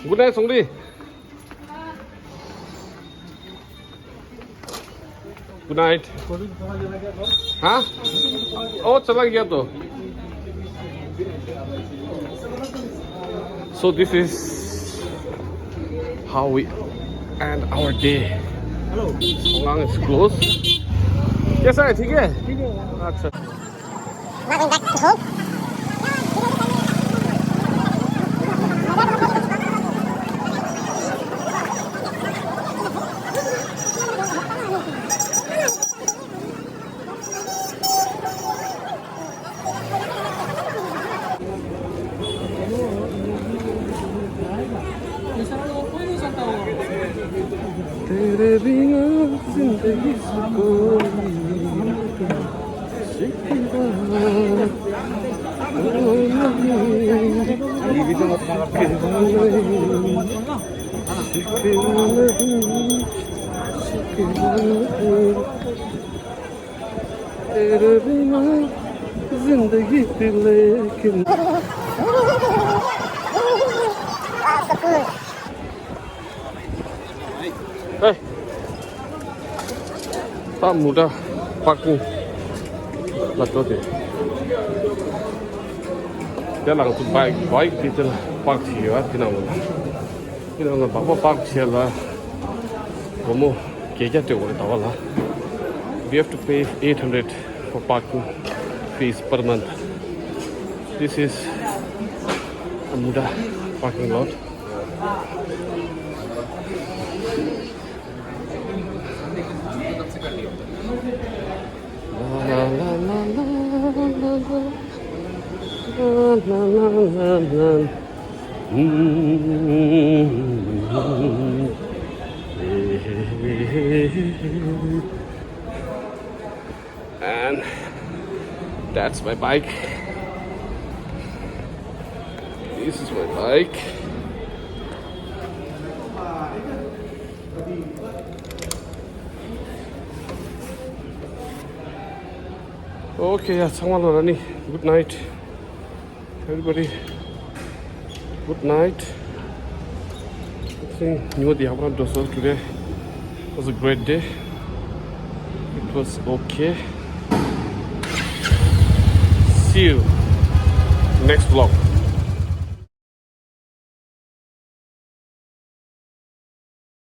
Good night, Songri. Good night. हाँ? ओ चला गया तो. So this is how we end our day. Hello. Long is closed. कैसा है? ठीक है? अच्छा. Welcome back to home. तेरे बिना जिंदगी सुकून तेरे बिना जिंदगी लेकिन Hey, tak mudah parking betul deh. Dia langsung baik di jalan park ya, kita bawa park lah. Kamu kerja tu boleh tahu lah. We have to pay 800 for parking fees per month. This is a mudah parking lot. La la la la la la la la la. And that's my bike. This is my bike. Okay, yeah, good night, everybody. Good night. I think today was a great day. It was okay. See you next vlog.